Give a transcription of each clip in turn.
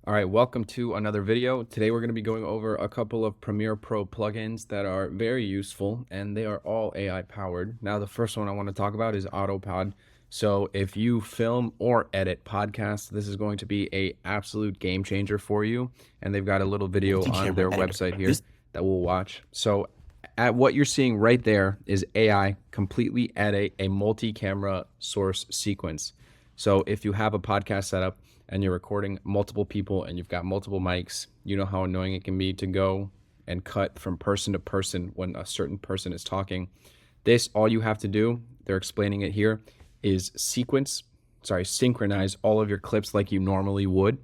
All right, welcome to another video. Today we're going to be going over a couple of Premiere Pro plugins that are very useful, and they are all AI powered. Now, the first one I want to talk about is AutoPod. So if you film or edit podcasts, this is going to be a absolute game changer for you. And they've got a little video on Multi-camera their editor. website here that we'll watch. So at what you're seeing right there is AI completely at a multi-camera source sequence. So if you have a podcast setup and you're recording multiple people and you've got multiple mics, you know how annoying it can be to go and cut from person to person when a certain person is talking. This, all you have to do, they're explaining it here, is synchronize all of your clips like you normally would.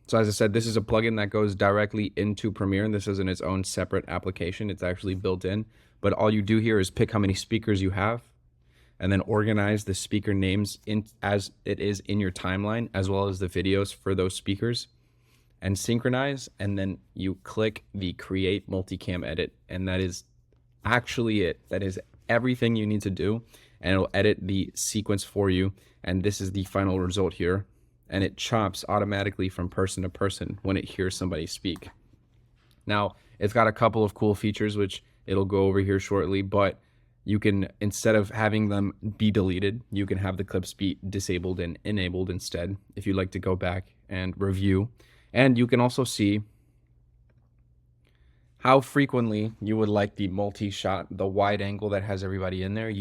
So as I said, this is a plugin that goes directly into Premiere, and this isn't its own separate application. It's actually built in. But all you do here is pick how many speakers you have, and then organize the speaker names in as it is in your timeline, as well as the videos for those speakers, and synchronize. And then you click the create multicam edit, and that is actually it. That is everything you need to do, and it'll edit the sequence for you. And this is the final result here. And it chops automatically from person to person when it hears somebody speak. Now, it's got a couple of cool features, which it'll go over here shortly, but you can, instead of having them be deleted, you can have the clips be disabled and enabled instead if you'd like to go back and review. And you can also see how frequently you would like the multi-shot, the wide angle that has everybody in there.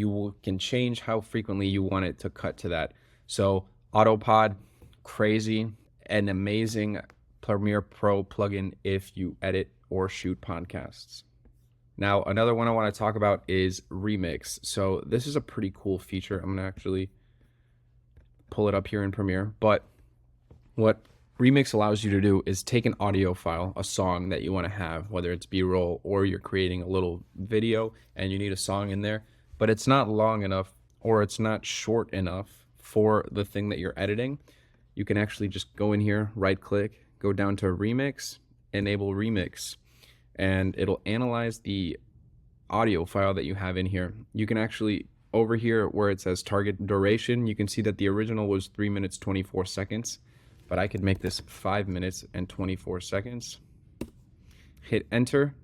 Can change how frequently you want it to cut to that. So AutoPod, crazy, an amazing Premiere Pro plugin if you edit or shoot podcasts. Now, another one I want to talk about is Remix. So this is a pretty cool feature. I'm going to actually pull it up here in Premiere. But what Remix allows you to do is take an audio file, a song that you want to have, whether it's B-roll or you're creating a little video and you need a song in there, but it's not long enough or it's not short enough for the thing that you're editing. You can actually just go in here, right click, go down to Remix, enable Remix, and it'll analyze the audio file that you have in here. You can actually, over here where it says target duration, you can see that the original was 3 minutes 24 seconds, but I could make this 5 minutes and 24 seconds. Hit enter,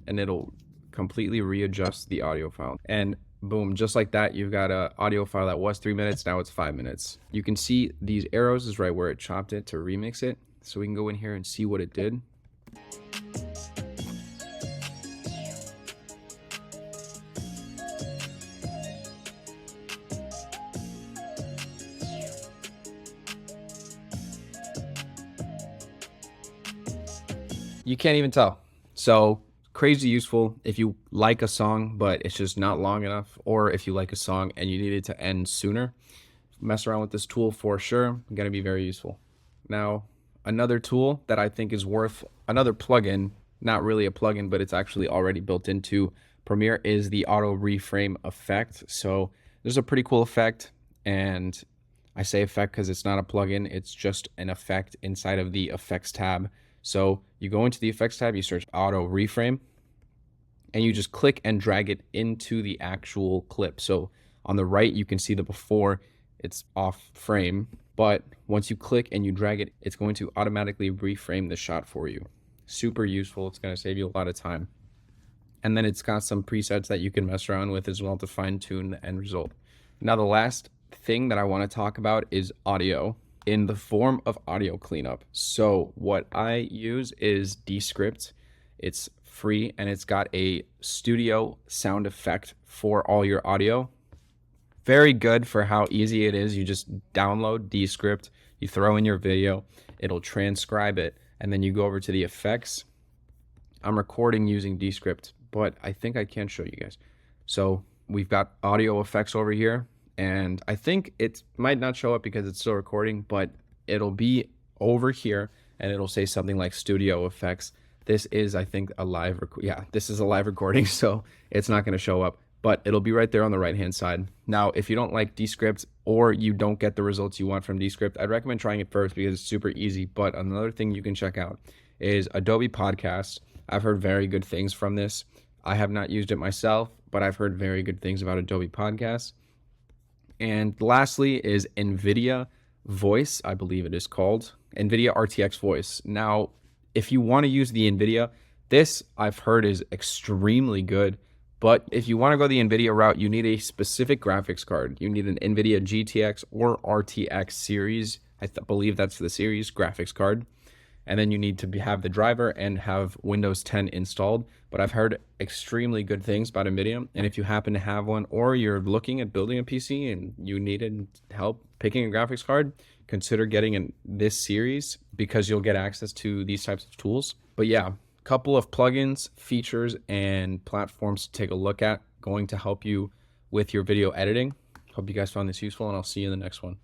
and it'll completely readjust the audio file. And boom, just like that, you've got an audio file that was 3 minutes, now it's 5 minutes. You can see these arrows is right where it chopped it to remix it. So we can go in here and see what it did. You can't even tell. So crazy useful if you like a song, but it's just not long enough, or if you like a song and you need it to end sooner. Mess around with this tool for sure. Going to be very useful. Now, another tool that I think is worth, another plugin, not really a plugin, but it's actually already built into Premiere, is the auto reframe effect. So there's a pretty cool effect, and I say effect because it's not a plugin, it's just an effect inside of the effects tab. So you go into the effects tab, you search auto reframe, and you just click and drag it into the actual clip. So on the right, you can see the before, it's off frame, but once you click and you drag it, it's going to automatically reframe the shot for you. Super useful. It's going to save you a lot of time. And then it's got some presets that you can mess around with as well to fine tune the end result. Now, the last thing that I want to talk about is audio in the form of audio cleanup. So what I use is Descript. It's free and it's got a studio sound effect for all your audio. Very good for how easy it is. You just download Descript, you throw in your video, it'll transcribe it, and then you go over to the effects. I'm recording using Descript, but I think I can show you guys. So we've got audio effects over here, and I think it might not show up because it's still recording, but it'll be over here and it'll say something like studio effects. This is, I think, a live this is a live recording, so it's not going to show up, but it'll be right there on the right hand side. Now, if you don't like Descript or you don't get the results you want from Descript, I'd recommend trying it first because it's super easy. But another thing you can check out is Adobe Podcast. I've heard very good things from this. I have not used it myself, but I've heard very good things about Adobe Podcasts. And lastly is NVIDIA Voice, I believe it is called. NVIDIA RTX Voice. Now, if you want to use the NVIDIA, this I've heard is extremely good. But if you want to go the NVIDIA route, you need a specific graphics card. You need an NVIDIA GTX or RTX series. I believe that's the series graphics card. And then you need to have the driver and have Windows 10 installed. But I've heard extremely good things about NVIDIA. And if you happen to have one, or you're looking at building a PC and you needed help picking a graphics card, consider getting this series because you'll get access to these types of tools. But yeah, couple of plugins, features, and platforms to take a look at, going to help you with your video editing. Hope you guys found this useful, and I'll see you in the next one.